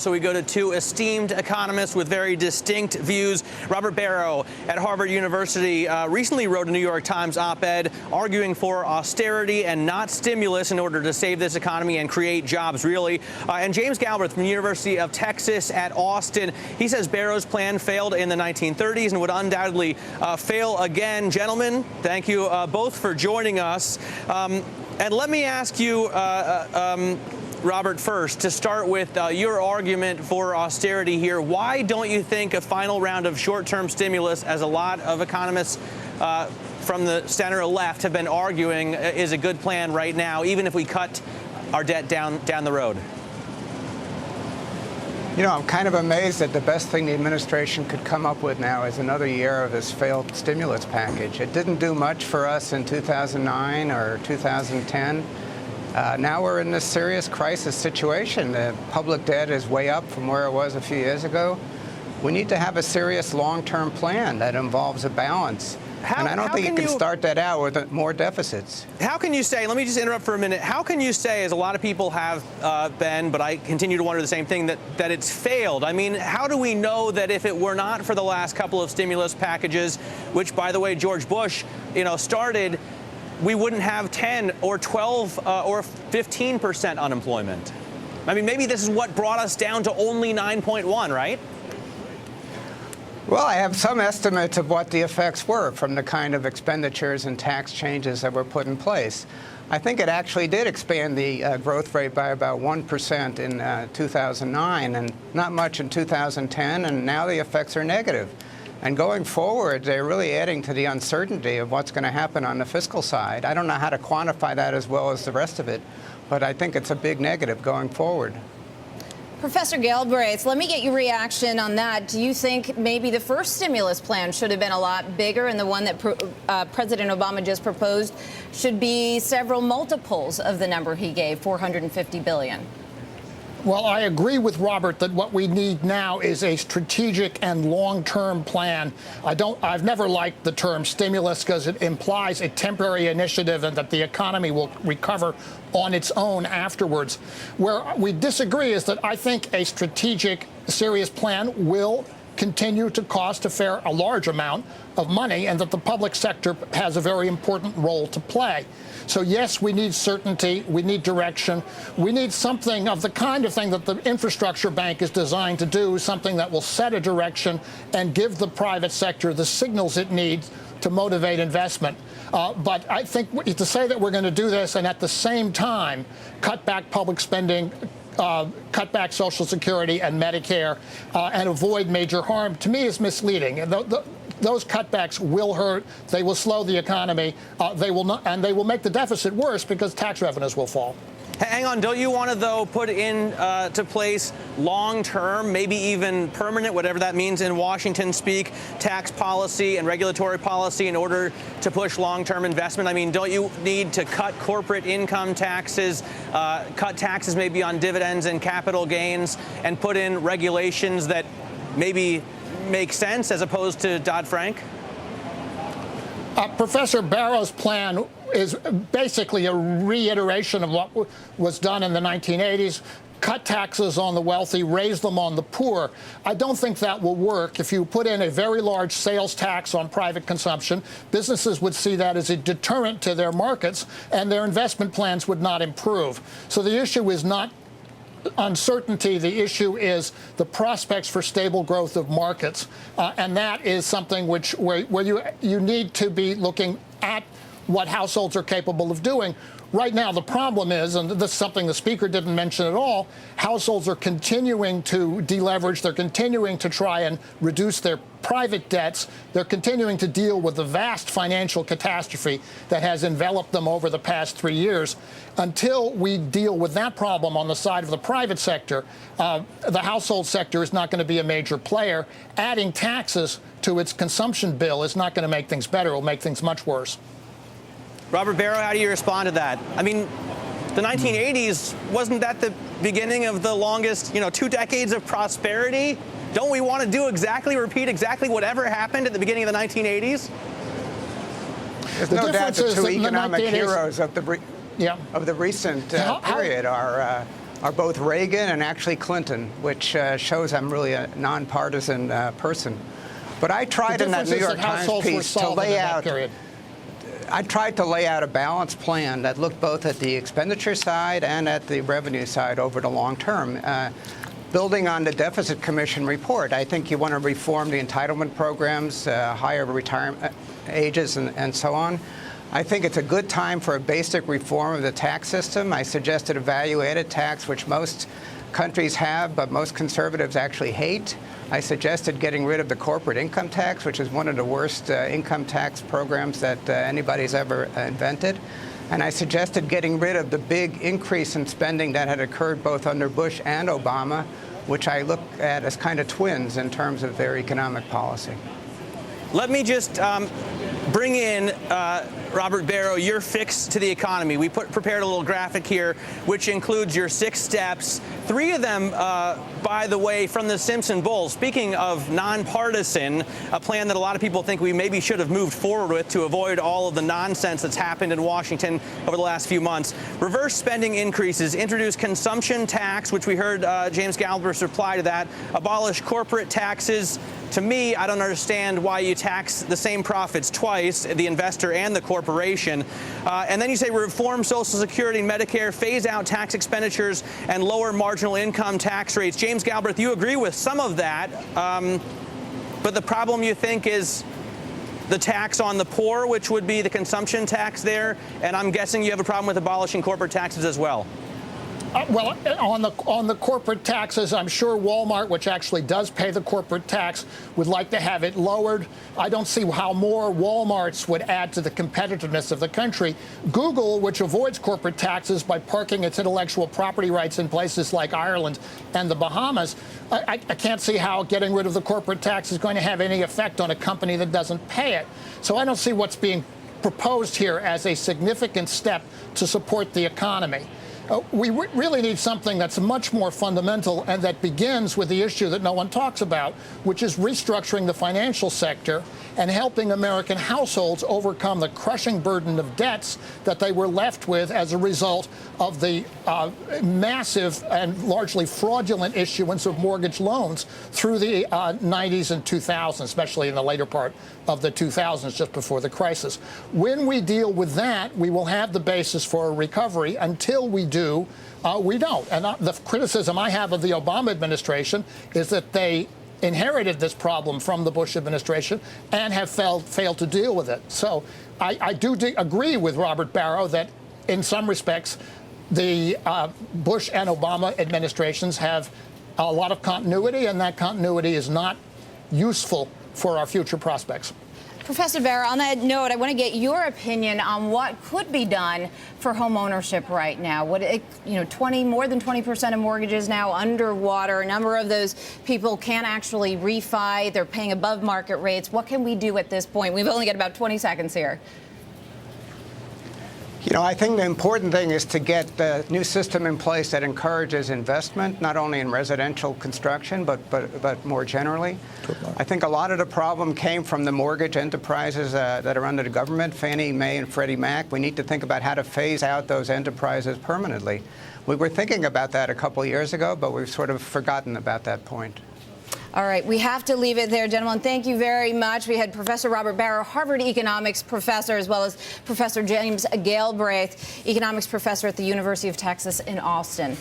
So we go to two esteemed economists with very distinct views. Robert Barro at Harvard University recently wrote a New York Times op-ed arguing for austerity and not stimulus in order to save this economy and create jobs, really. And James Galbraith from the University of Texas at Austin, he says Barro's plan failed in the 1930s and would undoubtedly fail again. Gentlemen, thank you both for joining us. And let me ask you, Robert, first, to start with your argument for austerity here. Why don't you think a final round of short-term stimulus, as a lot of economists from the center or left have been arguing, is a good plan right now, even if we cut our debt down the road? You know, I'm kind of amazed that the best thing the administration could come up with now is another year of this failed stimulus package. It didn't do much for us in 2009 or 2010. Now we're in this serious crisis situation. The public debt is way up from where it was a few years ago. We need to have a serious long-term plan that involves a balance. And I don't think you can start that out with more deficits. How can you say, let me just interrupt for a minute, how can you say, as a lot of people have been, but I continue to wonder the same thing, that it's failed? I mean, how do we know that if it were not for the last couple of stimulus packages, which, by the way, George Bush, started, we wouldn't have 10 or 12 or 15% unemployment? I mean, maybe this is what brought us down to only 9.1, right? Well, I have some estimates of what the effects were from the kind of expenditures and tax changes that were put in place. I think it actually did expand the growth rate by about 1% in 2009 and not much in 2010, and now the effects are negative. And going forward, they're really adding to the uncertainty of what's going to happen on the fiscal side. I don't know how to quantify that as well as the rest of it, but I think it's a big negative going forward. Professor Galbraith, let me get your reaction on that. Do you think maybe the first stimulus plan should have been a lot bigger, and the one that President Obama just proposed should be several multiples of the number he gave, $450 billion? Well, I agree with Robert that what we need now is a strategic and long-term plan. I've never liked the term stimulus because it implies a temporary initiative and that the economy will recover on its own afterwards. Where we disagree is that I think a strategic, serious plan will continue to cost a large amount of money, and that the public sector has a very important role to play. So yes, we need certainty, we need direction, we need something of the kind of thing that the infrastructure bank is designed to do, something that will set a direction and give the private sector the signals it needs to motivate investment. But I think to say that we're going to do this and at the same time cut back public spending, cut back Social Security and Medicare, and avoid major harm, to me is misleading. Those cutbacks will hurt. They will slow the economy. They will make the deficit worse because tax revenues will fall. Hang on, don't you want to, though, put into place long-term, maybe even permanent, whatever that means in Washington speak, tax policy and regulatory policy in order to push long-term investment? I mean, don't you need to cut corporate income taxes, cut taxes maybe on dividends and capital gains, and put in regulations that maybe make sense as opposed to Dodd-Frank? Professor Barro's plan is basically a reiteration of what was done in the 1980s. Cut taxes on the wealthy, raise them on the poor. I don't think that will work. If you put in a very large sales tax on private consumption, businesses would see that as a deterrent to their markets, and their investment plans would not improve. So the issue is not uncertainty. The issue is the prospects for stable growth of markets, and that is something where you need to be looking at what households are capable of doing. Right now, the problem is, and this is something the speaker didn't mention at all, households are continuing to deleverage. They're continuing to try and reduce their private debts. They're continuing to deal with the vast financial catastrophe that has enveloped them over the past 3 years. Until we deal with that problem on the side of the private sector, the household sector is not going to be a major player. Adding taxes to its consumption bill is not going to make things better. It will make things much worse. Robert Barro, how do you respond to that? I mean, the 1980s, wasn't that the beginning of the longest, 2 decades of prosperity? Don't we want to repeat exactly whatever happened at the beginning of the 1980s? There's no doubt the two economic heroes of the recent period are are both Reagan and actually Clinton, which shows I'm really a nonpartisan person. But I tried in that New York Times piece to lay out. I tried to lay out a balanced plan that looked both at the expenditure side and at the revenue side over the long term. Building on the Deficit Commission report, I think you want to reform the entitlement programs, higher retirement ages, and so on. I think it's a good time for a basic reform of the tax system. I suggested a value-added tax, which most countries have, but most conservatives actually hate. I suggested getting rid of the corporate income tax, which is one of the worst income tax programs that anybody's ever invented. And I suggested getting rid of the big increase in spending that had occurred both under Bush and Obama, which I look at as kind of twins in terms of their economic policy. Let me just bring in Robert Barro, your fix to the economy. We prepared a little graphic here, which includes your 6 steps. 3 of them, by the way, from the Simpson Bowl. Speaking of nonpartisan, a plan that a lot of people think we maybe should have moved forward with to avoid all of the nonsense that's happened in Washington over the last few months. Reverse spending increases, introduce consumption tax, which we heard James Galbraith reply to that, abolish corporate taxes. To me, I don't understand why you tax the same profits twice, the investor and the corporation. And then you say reform Social Security and Medicare, phase out tax expenditures, and lower marginal income tax rates. James Galbraith, you agree with some of that, but the problem, you think, is the tax on the poor, which would be the consumption tax there, and I'm guessing you have a problem with abolishing corporate taxes as well. Well, on the corporate taxes, I'm sure Walmart, which actually does pay the corporate tax, would like to have it lowered. I don't see how more Walmarts would add to the competitiveness of the country. Google, which avoids corporate taxes by parking its intellectual property rights in places like Ireland and the Bahamas, I can't see how getting rid of the corporate tax is going to have any effect on a company that doesn't pay it. So I don't see what's being proposed here as a significant step to support the economy. We really need something that's much more fundamental and that begins with the issue that no one talks about, which is restructuring the financial sector and helping American households overcome the crushing burden of debts that they were left with as a result of the massive and largely fraudulent issuance of mortgage loans through the 90s and 2000s, especially in the later part of the 2000s, just before the crisis. When we deal with that, we will have the basis for a recovery. Until we do, we don't. And the criticism I have of the Obama administration is that they inherited this problem from the Bush administration and have failed to deal with it. So I do agree with Robert Barro that in some respects the Bush and Obama administrations have a lot of continuity, and that continuity is not useful for our future prospects. Professor Barro, on that note, I want to get your opinion on what could be done for home ownership right now. More than 20% of mortgages now underwater. A number of those people can't actually refi. They're paying above market rates. What can we do at this point? We've only got about 20 seconds here. I think the important thing is to get the new system in place that encourages investment, not only in residential construction, but more generally. I think a lot of the problem came from the mortgage enterprises that are under the government, Fannie Mae and Freddie Mac. We need to think about how to phase out those enterprises permanently. We were thinking about that a couple of years ago, but we've sort of forgotten about that point. All right, we have to leave it there, gentlemen. Thank you very much. We had Professor Robert Barro, Harvard economics professor, as well as Professor James Galbraith, economics professor at the University of Texas in Austin.